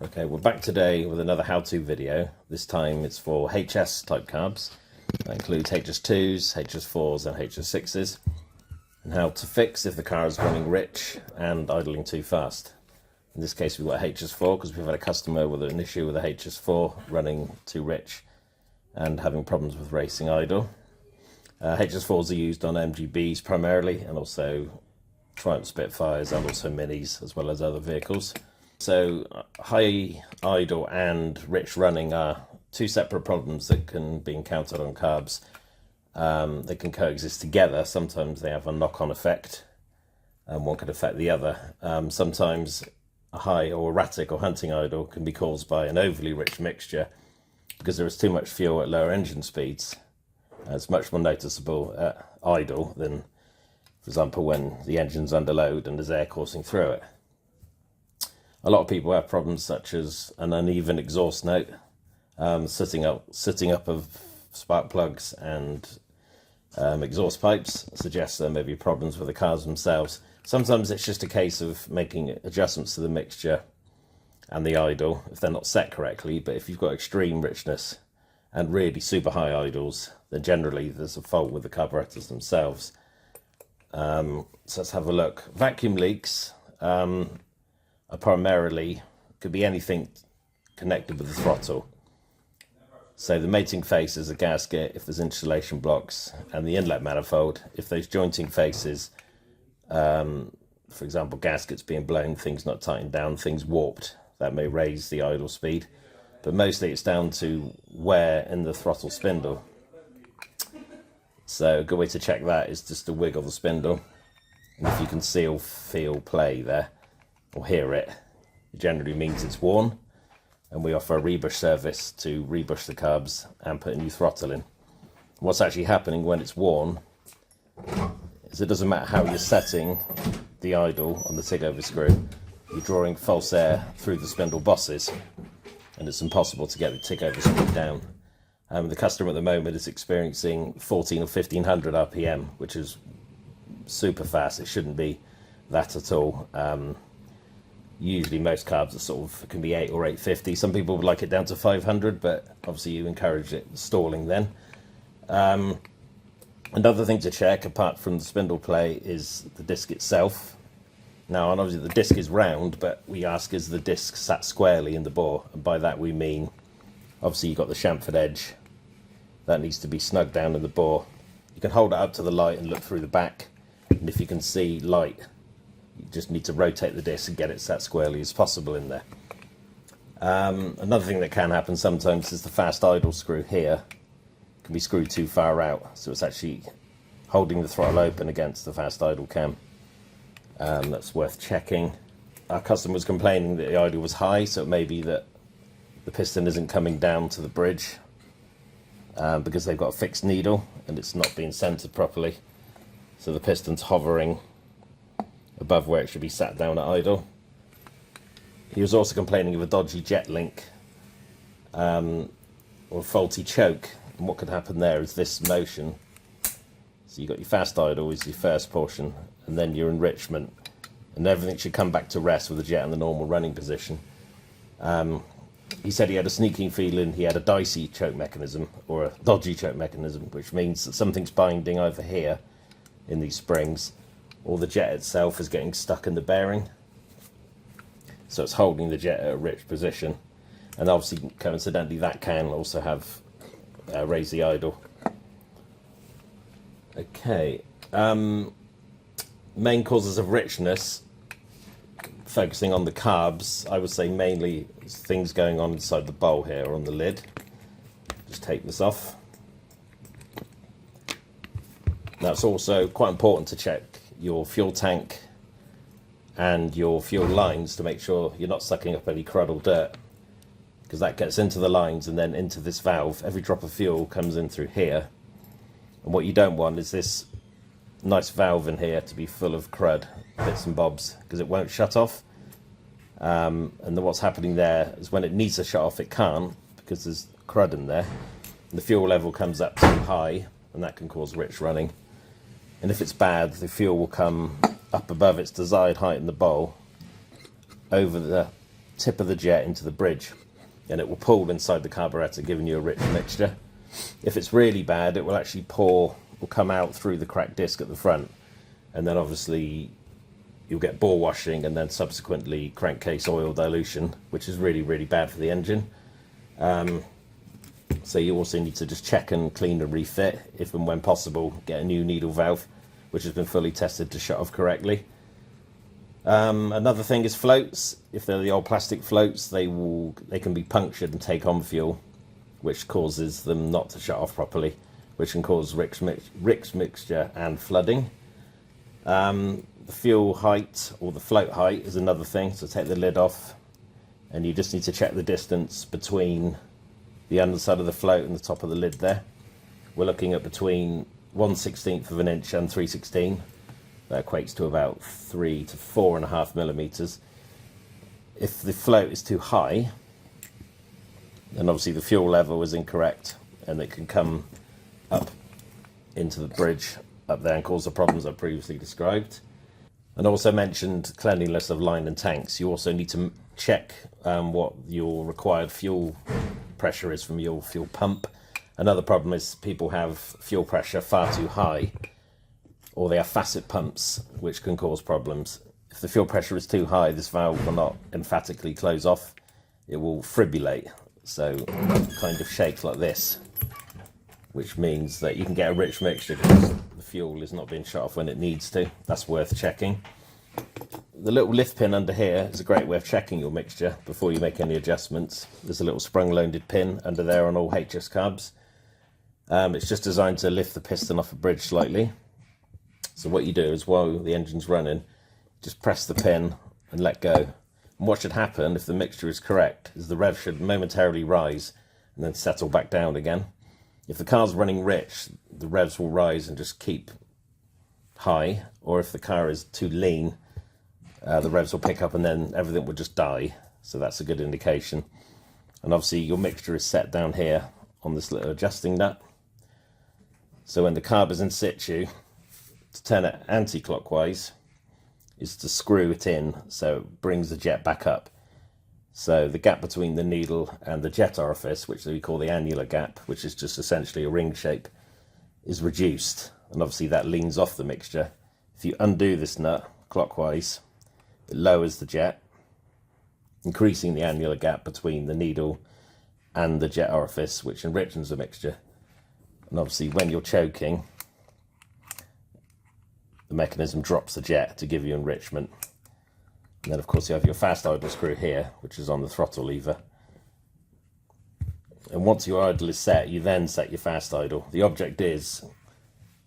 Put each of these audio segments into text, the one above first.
Okay, we're back today with another how-to video. This time it's for HS type carbs. That includes HS2s, HS4s and HS6s. And how to fix if the car is running rich and idling too fast. In this case we've got a HS4 because we've had a customer with an issue with a HS4 running too rich and having problems with racing idle. HS4s are used on MGBs primarily, and also Triumph Spitfires and also Minis, as well as other vehicles. So high idle and rich running are two separate problems that can be encountered on carbs. They can coexist together. Sometimes they have a knock-on effect, and one could affect the other. Sometimes a high or erratic or hunting idle can be caused by an overly rich mixture because there is too much fuel at lower engine speeds. It's much more noticeable at idle than, for example, when the engine's under load and there's air coursing through it. A lot of people have problems such as an uneven exhaust note, sitting up of spark plugs and exhaust pipes suggests there may be problems with the cars themselves. Sometimes it's just a case of making adjustments to the mixture and the idle if they're not set correctly, but if you've got extreme richness and really super high idles, then generally there's a fault with the carburetors themselves. So let's have a look. Vacuum leaks are primarily, could be anything connected with the throttle. So the mating face is a gasket if there's insulation blocks, and the inlet manifold, if those jointing faces, for example gaskets being blown, things not tightened down, things warped, that may raise the idle speed. But mostly it's down to wear in the throttle spindle. So a good way to check that is just to wiggle the spindle, and if you can see or feel play there or hear it, it generally means it's worn, and we offer a rebush service to rebush the carbs and put a new throttle in. What's actually happening when it's worn is it doesn't matter how you're setting the idle on the tick-over screw, you're drawing false air through the spindle bosses, and it's impossible to get the tick-over screw down. The customer at the moment is experiencing 14 or 1500 RPM, which is super fast. It shouldn't be that at all. Usually most carbs are sort of, can be 8 or 850. Some people would like it down to 500, but obviously you encourage it stalling then. Another thing to check, apart from the spindle play, is the disc itself. Now, obviously the disc is round, but we ask, is the disc sat squarely in the bore? And by that we mean, obviously you've got the chamfered edge. That needs to be snug down in the bore. You can hold it up to the light and look through the back. And if you can see light, you just need to rotate the disc and get it sat squarely as possible in there. Another thing that can happen sometimes is the fast idle screw here can be screwed too far out. So it's actually holding the throttle open against the fast idle cam. That's worth checking. Our customer was complaining that the idle was high, so it may be that the piston isn't coming down to the bridge because they've got a fixed needle and it's not being centered properly. So the piston's hovering above where it should be sat down at idle. He was also complaining of a dodgy jet link or a faulty choke. And what could happen there is this motion. So you've got your fast idle is your first portion, and then your enrichment, and everything should come back to rest with the jet in the normal running position. He said he had a sneaking feeling he had a dicey choke mechanism or a dodgy choke mechanism, which means that something's binding over here in these springs, or the jet itself is getting stuck in the bearing. So it's holding the jet at a rich position, and obviously coincidentally that can also have raise the idle. Okay, main causes of richness, focusing on the carbs, I would say mainly things going on inside the bowl here or on the lid. Just take this off. Now it's also quite important to check your fuel tank and your fuel lines to make sure you're not sucking up any crud or dirt, because that gets into the lines and then into this valve. Every drop of fuel comes in through here, and what you don't want is this nice valve in here to be full of crud, bits and bobs, because it won't shut off. And then what's happening there is when it needs to shut off, it can't, because there's crud in there. And the fuel level comes up too high, and that can cause rich running. And if it's bad, the fuel will come up above its desired height in the bowl, over the tip of the jet into the bridge, and it will pull inside the carburettor, giving you a rich mixture. If it's really bad, it will actually will come out through the cracked disc at the front, and then obviously you'll get bore washing and then subsequently crankcase oil dilution, which is really, really bad for the engine. So you also need to just check and clean and refit. If and when possible, get a new needle valve which has been fully tested to shut off correctly. Another thing is floats. If they're the old plastic floats, they can be punctured and take on fuel, which causes them not to shut off properly, which can cause rich mixture and flooding. The fuel height or the float height is another thing. So take the lid off, and you just need to check the distance between the underside of the float and the top of the lid there. We're looking at between 1/16 of an inch and 3/16. That equates to about 3 to 4.5 millimeters. If the float is too high, then obviously the fuel level is incorrect, and it can come up into the bridge up there and cause the problems I previously described. And also mentioned cleanliness of line and tanks. You also need to check what your required fuel pressure is from your fuel pump. Another problem is people have fuel pressure far too high, or they have facet pumps, which can cause problems. If the fuel pressure is too high, this valve will not emphatically close off. It will fibrillate, so kind of shake like this, which means that you can get a rich mixture because the fuel is not being shut off when it needs to. That's worth checking. The little lift pin under here is a great way of checking your mixture before you make any adjustments. There's a little sprung-loaded pin under there on all HS carbs. It's just designed to lift the piston off a bridge slightly. So what you do is, while the engine's running, just press the pin and let go. And what should happen, if the mixture is correct, is the rev should momentarily rise and then settle back down again. If the car's running rich, the revs will rise and just keep high, or if the car is too lean, the revs will pick up and then everything will just die. So that's a good indication. And obviously your mixture is set down here on this little adjusting nut. So when the carb is in situ, to turn it anti-clockwise is to screw it in so it brings the jet back up. So the gap between the needle and the jet orifice, which we call the annular gap, which is just essentially a ring shape, is reduced, and obviously that leans off the mixture. If you undo this nut clockwise, it lowers the jet, increasing the annular gap between the needle and the jet orifice, which enriches the mixture. And obviously when you're choking, the mechanism drops the jet to give you enrichment. And then of course you have your fast idle screw here, which is on the throttle lever. And once your idle is set, you then set your fast idle. The object is,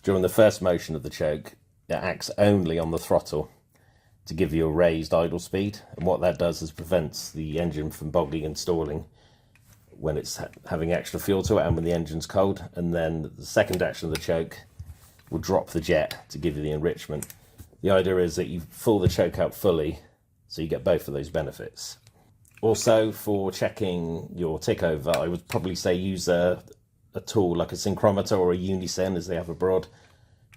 during the first motion of the choke, it acts only on the throttle to give you a raised idle speed. And what that does is prevents the engine from bogging and stalling when it's having extra fuel to it and when the engine's cold. And then the second action of the choke will drop the jet to give you the enrichment. The idea is that you pull the choke out fully, so you get both of those benefits. Also, for checking your tick over, I would probably say use a tool like a synchrometer or a unison, as they have abroad.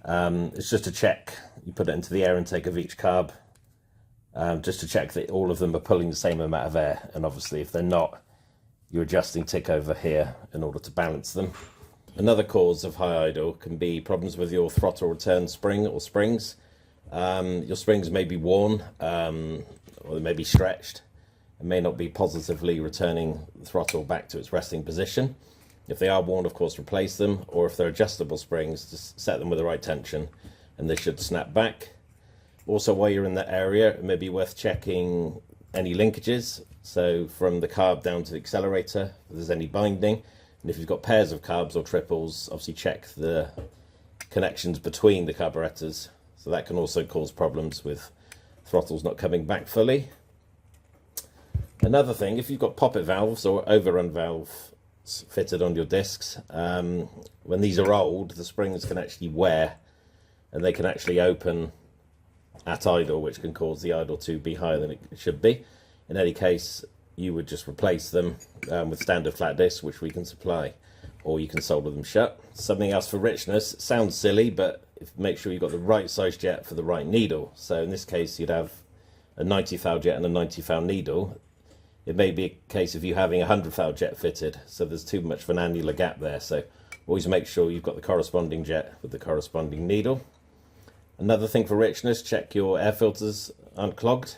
It's just to check. You put it into the air intake of each carb, just to check that all of them are pulling the same amount of air. And obviously, if they're not, you're adjusting tick over here in order to balance them. Another cause of high idle can be problems with your throttle return spring or springs. Your springs may be worn, or they may be stretched, and may not be positively returning the throttle back to its resting position. If they are worn, of course, replace them, or if they're adjustable springs, just set them with the right tension and they should snap back. Also, while you're in that area, it may be worth checking any linkages. So from the carb down to the accelerator, if there's any binding. And if you've got pairs of carbs or triples, obviously check the connections between the carburettors. So that can also cause problems with throttles not coming back fully. Another thing, if you've got poppet valves or overrun valves fitted on your discs, when these are old, the springs can actually wear and they can actually open at idle, which can cause the idle to be higher than it should be. In any case, you would just replace them with standard flat discs, which we can supply, or you can solder them shut. Something else for richness, it sounds silly, but make sure you've got the right size jet for the right needle. So in this case, you'd have a 90 thou jet and a 90 thou needle. it may be a case of you having a 100 jet fitted, so there's too much of an annular gap there. So always make sure you've got the corresponding jet with the corresponding needle. Another thing for richness, check your air filters aren't clogged.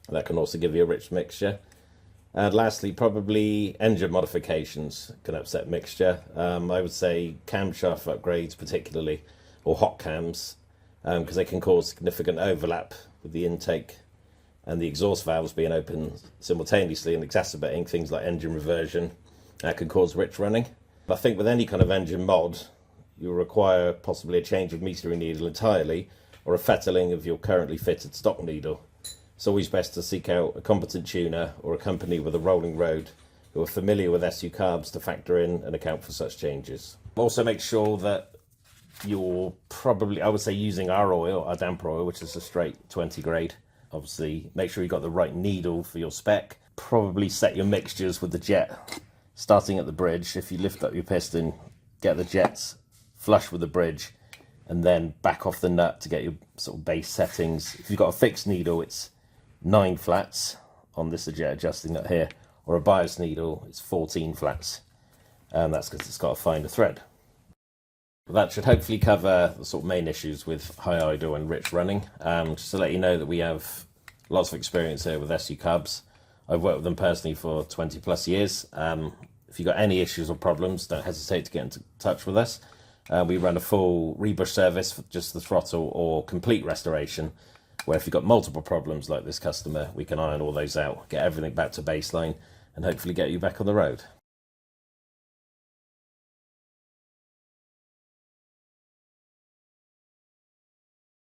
That can also give you a rich mixture. And lastly, probably engine modifications can upset mixture. I would say camshaft upgrades particularly, or hot cams, because they can cause significant overlap with the intake and the exhaust valves being open simultaneously and exacerbating things like engine reversion. That can cause rich running. But I think with any kind of engine mod, you'll require possibly a change of metering needle entirely, or a fettling of your currently fitted stock needle. It's always best to seek out a competent tuner or a company with a rolling road who are familiar with SU carbs to factor in and account for such changes. Also make sure that you're probably, I would say, using our oil, our damper oil, which is a straight 20 grade. Obviously, make sure you've got the right needle for your spec. Probably set your mixtures with the jet starting at the bridge. If you lift up your piston, get the jets flush with the bridge, and then back off the nut to get your sort of base settings. If you've got a fixed needle, it's 9 flats on this jet adjusting nut here, or a bias needle, it's 14 flats, and that's because it's got to find a thread. That should hopefully cover the sort of main issues with high idle and rich running. Just to let you know that we have lots of experience here with SU Carbs. I've worked with them personally for 20 plus years. If you've got any issues or problems, don't hesitate to get in touch with us. We run a full rebush service for just the throttle or complete restoration, where if you've got multiple problems like this customer, we can iron all those out, get everything back to baseline, and hopefully get you back on the road.